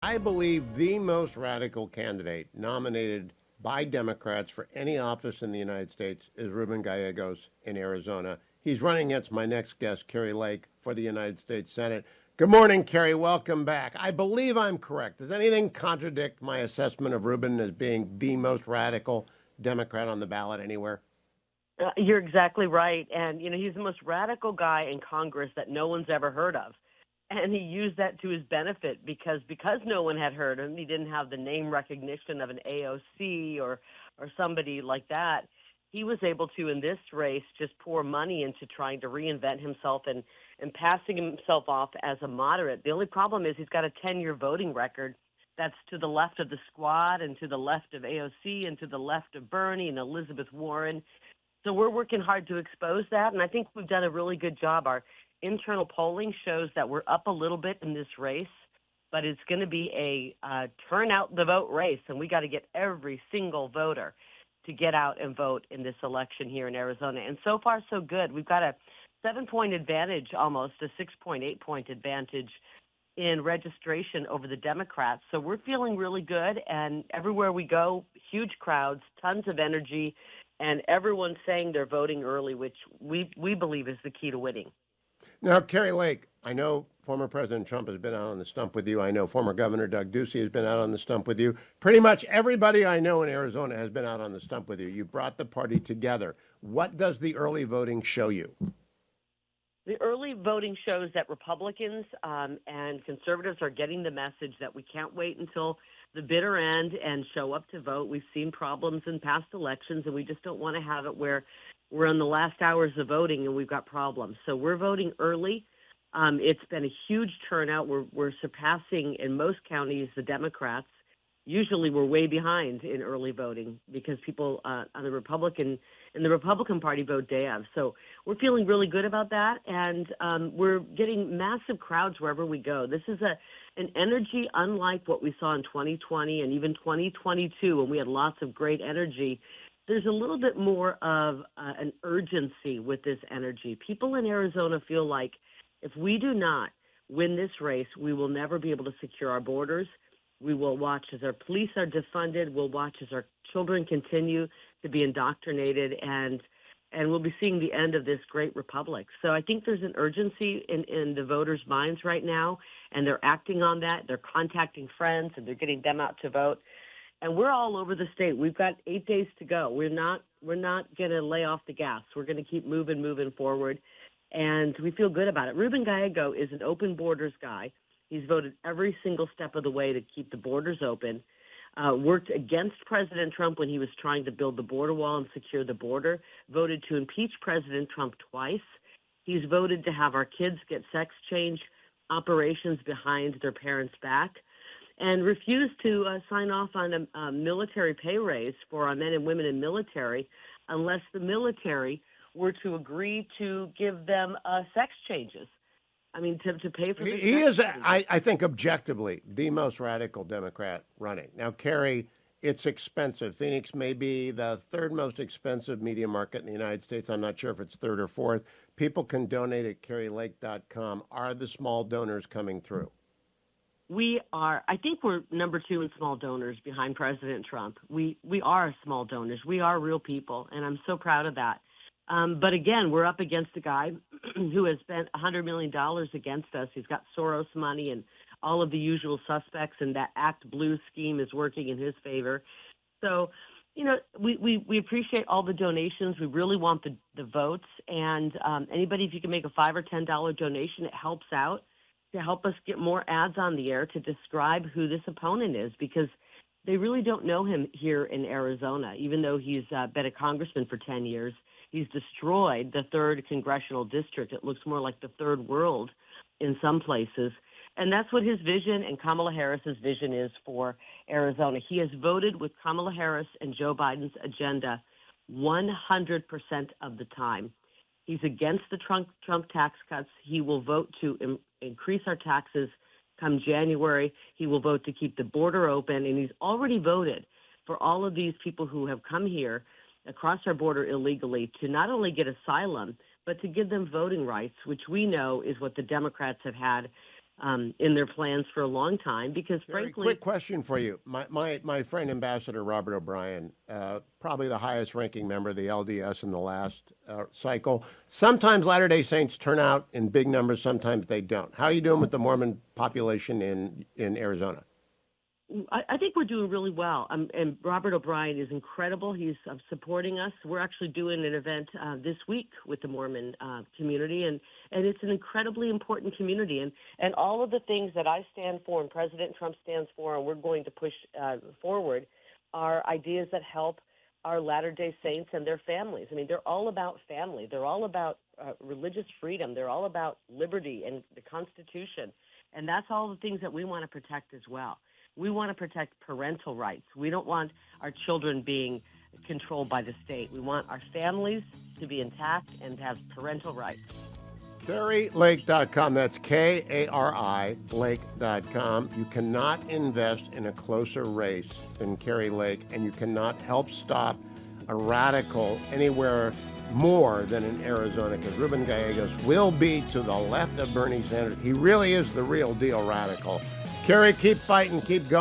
I believe the most radical candidate nominated by Democrats for any office in the United States is Ruben Gallegos in Arizona. He's running against my next guest, Kari Lake, for the United States Senate. Good morning, Kari. Welcome back. I believe I'm correct. Does anything contradict my assessment of Ruben as being the most radical Democrat on the ballot anywhere? You're exactly right. And, he's the most radical guy in Congress that no one's ever heard of. And he used that to his benefit because no one had heard him. He didn't have the name recognition of an AOC or somebody like that. He was able to, in this race, just pour money into trying to reinvent himself and passing himself off as a moderate. The only problem is he's got a 10-year voting record that's to the left of the squad and to the left of AOC and to the left of Bernie and Elizabeth Warren. So we're working hard to expose that, and I think we've done a really good job. Our internal polling shows that we're up a little bit in this race, but it's going to be a turn out the vote race, and we got to get every single voter to get out and vote in this election here in Arizona. And so far, so good. We've got a 7-point advantage, almost a 6.8-point advantage in registration over the Democrats. So we're feeling really good, and everywhere we go, huge crowds, tons of energy, and everyone's saying they're voting early, which we believe is the key to winning. Now, Kari Lake, I know former President Trump has been out on the stump with you. I know former Governor Doug Ducey has been out on the stump with you. Pretty much everybody I know in Arizona has been out on the stump with you. You brought the party together. What does the early voting show you? The early voting shows that Republicans and conservatives are getting the message that we can't wait until the bitter end and show up to vote. We've seen problems in past elections, and we just don't want to have it where we're in the last hours of voting and we've got problems. So we're voting early. It's been a huge turnout. We're surpassing in most counties the Democrats. Usually we're way behind in early voting because people on the Republican Party vote day of. So we're feeling really good about that, and we're getting massive crowds wherever we go. This is an energy unlike what we saw in 2020 and even 2022 when we had lots of great energy. There's a little bit more of an urgency with this energy. People in Arizona feel like if we do not win this race, we will never be able to secure our borders. We will watch as our police are defunded. We'll watch as our children continue to be indoctrinated, and we'll be seeing the end of this great republic. So I think there's an urgency in the voters' minds right now, and they're acting on that. They're contacting friends, and they're getting them out to vote. And we're all over the state. We've got 8 days to go. We're not going to lay off the gas. We're going to keep moving forward, and we feel good about it. Ruben Gallego is an open borders guy. He's voted every single step of the way to keep the borders open, worked against President Trump when he was trying to build the border wall and secure the border, voted to impeach President Trump twice. He's voted to have our kids get sex change operations behind their parents' back, and refused to sign off on a military pay raise for our men and women in military unless the military were to agree to give them sex changes. I mean, to pay for the He is, I think, objectively, the most radical Democrat running. Now, Kari, it's expensive. Phoenix may be the third most expensive media market in the United States. I'm not sure if it's third or fourth. People can donate at karilake.com. Are the small donors coming through? I think we're number 2 in small donors behind President Trump. We are small donors. We are real people, and I'm so proud of that. But again, we're up against a guy who has spent $100 million against us. He's got Soros money and all of the usual suspects, and that Act Blue scheme is working in his favor. So, we appreciate all the donations. We really want the votes. And anybody, if you can make a $5 or $10 donation, it helps out to help us get more ads on the air to describe who this opponent is, because they really don't know him here in Arizona, even though he's been a congressman for 10 years. He's destroyed the 3rd congressional district. It looks more like the third world in some places. And that's what his vision and Kamala Harris's vision is for Arizona. He has voted with Kamala Harris and Joe Biden's agenda 100% of the time. He's against the Trump tax cuts. He will vote to increase our taxes come January. He will vote to keep the border open. And he's already voted for all of these people who have come here across our border illegally to not only get asylum, but to give them voting rights, which we know is what the Democrats have had in their plans for a long time because, Very frankly, quick question for you. My friend Ambassador Robert O'Brien, probably the highest ranking member of the LDS in the last cycle. Sometimes Latter-day Saints turn out in big numbers, sometimes they don't. How are you doing with the Mormon population in Arizona? I think we're doing really well. And Robert O'Brien is incredible. He's supporting us. We're actually doing an event this week with the Mormon community, and it's an incredibly important community. And all of the things that I stand for and President Trump stands for, and we're going to push forward, are ideas that help our Latter-day Saints and their families. I mean, they're all about family. They're all about religious freedom. They're all about liberty and the Constitution. And that's all the things that we want to protect as well. We want to protect parental rights. We don't want our children being controlled by the state. We want our families to be intact and to have parental rights. KariLake.com. That's Kari Lake.com. You cannot invest in a closer race than Kari Lake, and you cannot help stop a radical anywhere more than in Arizona, because Ruben Gallegos will be to the left of Bernie Sanders. He really is the real deal radical. Kari, keep fighting, keep going.